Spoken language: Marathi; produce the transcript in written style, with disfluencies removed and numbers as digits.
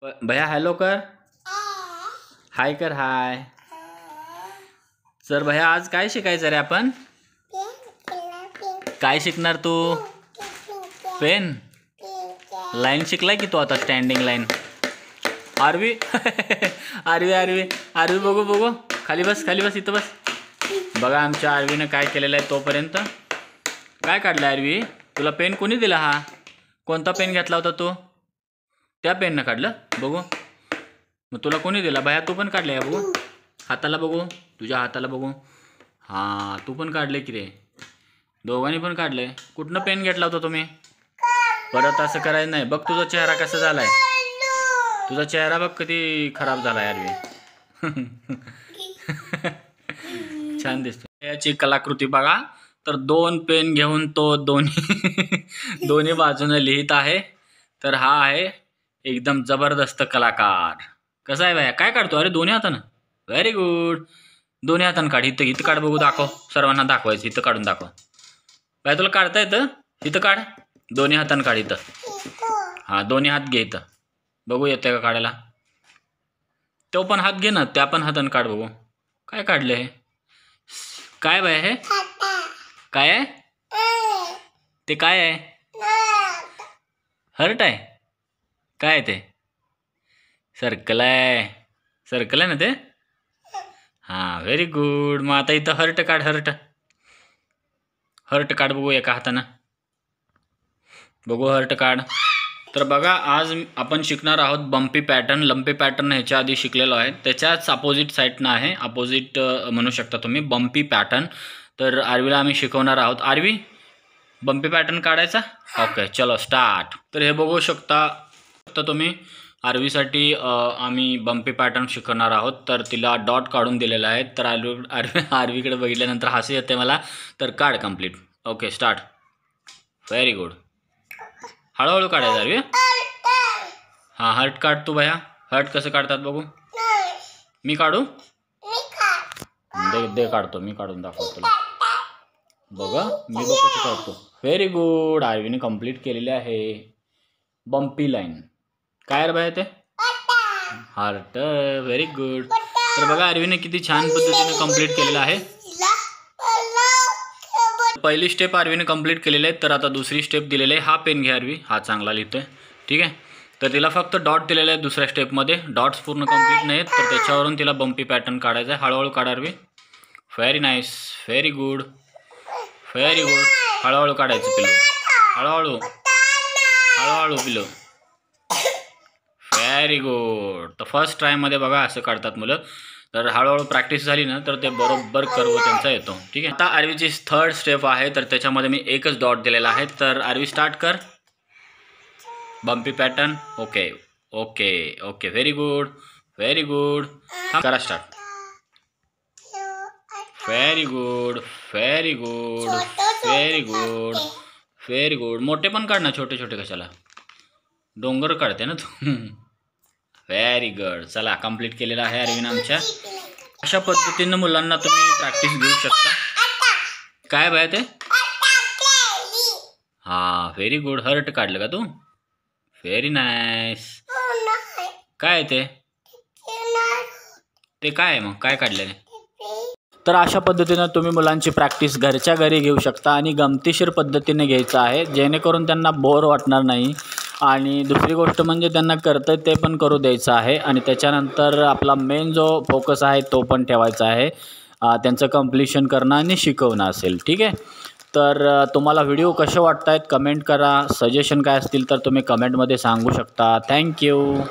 भैया हॅलो कर, हाय कर, हाय. सर भैया आज काय शिकायचं रे आपण? काय शिकणार तू? पेन लाईन शिकलाय की तू आता स्टँडिंग लाईन. आरवी आरवी आरवी आरवी बघू बघू, खाली बस खाली बस, इथं बस. बघा आमच्या आरवीनं काय केलेलं आहे. तोपर्यंत काय काढलं आरवी? तुला पेन कोणी दिला? हा कोणता पेन घेतला होता तू? त्या पेननं काढलं बघू. मग तुला कोणी दिला? भैया तू पण काढले आहे बघू. हाताला बघू, तुझ्या हाताला बघू. हां तू पण काढले की रे, दोघांनी पण काढले. कुठनं पेन घेतला होता तुम्ही? परत असं करायचं नाही. बघ तुझा चेहरा कसा झाला आहे. तुझा चेहरा बघ किती खराब झाला आहे आरवी. छान दिसतो. याची कलाकृती बघा. तर दोन पेन घेऊन तो दोन्ही बाजूने लिहित आहे. तर हा आहे एकदम जबरदस्त कलाकार. कसा आहे भैया? काय काढतो? अरे दोन्ही हातानं. Very good. दोन्ही हातानं काढ. इथं काढ बघू, दाखव. सर्वांना दाखवायचं. इथं काढून दाखव. भैया तुला काढता येतं? इथं काढ. दोन्ही हातानं काढ इथं. हां दोन्ही हात घे इथं. बघू येतं का काढायला? तो पण हात घे ना, त्या पण हातानं काढ बघू. काय काढलं हे? काय भैया हे? काय आहे ते? काय आहे? हर्ट आहे? काय आहे ते? सर्कल आहे. सर्कल आहे ना ते? हां व्हेरी गुड. मग आता इथं हर्ट काढ. हर्ट काढ बघू एका हातानं. बघू हर्ट काढ. तर बघा आज आपण शिकणार आहोत बम्पी पॅटर्न. लंपी पॅटर्न ह्याच्या आधी शिकलेलो आहे. त्याच्याच अपोजिट साईडनं आहे. अपोजिट म्हणू शकता तुम्ही, बम्पी पॅटर्न. तर आरवीला आम्ही शिकवणार आहोत. आरवी बम्पी पॅटर्न काढायचा. ओके चलो स्टार्ट. तर हे बघू शकता तुम्ही, आरवीसाठी आम्ही बम्पी पॅटर्न शिकवणार आहोत. तर तिला डॉट काढून दिलेला आहे. तर आरवीकडे बघितल्यानंतर हसू येते मला. तर काढ complete. Okay start. Very good. हळूहळू काढायचं आरवी. हां हर्ट काढ तू भैया. हर्ट कसं काढतात बघू. मी काढू? दे काढतो. मी काढून दाखवतो तुला. बघा मी बघ कसं काढतो. Very good. आरवीने कंप्लीट केलेले आहे बम्पी लाईन. काय रे भैया ते? हार्ट. Very good. तर बघा आरवीने किती छान पद्धतीने कंप्लीट केलेलं आहे. पहिली स्टेप आरवीने कंप्लीट केलेली आहे. तर आता दुसरी स्टेप दिलेली आहे. हा पेन घ्या आरवी, हा चांगला लिहितोय. ठीक आहे. तर तिला फक्त डॉट दिलेला आहे दुसऱ्या स्टेपमध्ये. डॉट्स पूर्ण कंप्लीट नाहीत, तर त्याच्यावरून तिला बम्पी पॅटर्न काढायचा आहे. हळूहळू काढा Aarvi. Very nice. Very good. Very good. हळूहळू काढायचं पिलू. हळूहळू पिलू. Very good. तर फर्स्ट ट्रायमध्ये बघा असं काढतात मुलं. तर हळूहळू प्रॅक्टिस झाली ना तर ते बरोबर कर्व त्यांचा येतो. ठीक आहे. आता आरवीची थर्ड स्टेप आहे. तर त्याच्यामध्ये मी एकच डॉट दिलेला आहे. तर आरवी स्टार्ट कर bumpy pattern. Okay okay okay. Very good. Very good. करा start. Very good. Very good. Very good. Very good. मोठे पण काढ ना, छोटे छोटे कशाला? डोंगर काढते ना तू. Very good. चला कंप्लीट केलेला आहे आरवीनं आमच्या. अशा पद्धतीनं मुलांना तुम्ही प्रॅक्टिस घेऊ शकता. काय भैया ते? हां व्हेरी गुड. हर्ट काढलं का तू? Very nice. काय ते? ते काय आहे मग? काय काढलेलं आहे? तर अशा पद्धतीनं तुम्ही मुलांची प्रॅक्टिस घरच्या घरी घेऊ शकता आणि गमतीशीर पद्धतीने घ्यायचं आहे, जेणेकरून त्यांना बोर वाटणार नाही. आणि दुसरी गोष्ट म्हणजे त्यांना करतं ते पण करू द्यायचं आहे. आणि त्याच्यानंतर आपला मेन जो फोकस आहे तो पण ठेवायचा आहे. त्यांचं कम्प्लिशन करणं आणि शिकवणं असेल. ठीक आहे. तर तुम्हाला व्हिडिओ कसे वाटत आहेत कमेंट करा. सजेशन काय असतील तर तुम्ही कमेंटमध्ये सांगू शकता. थँक्यू.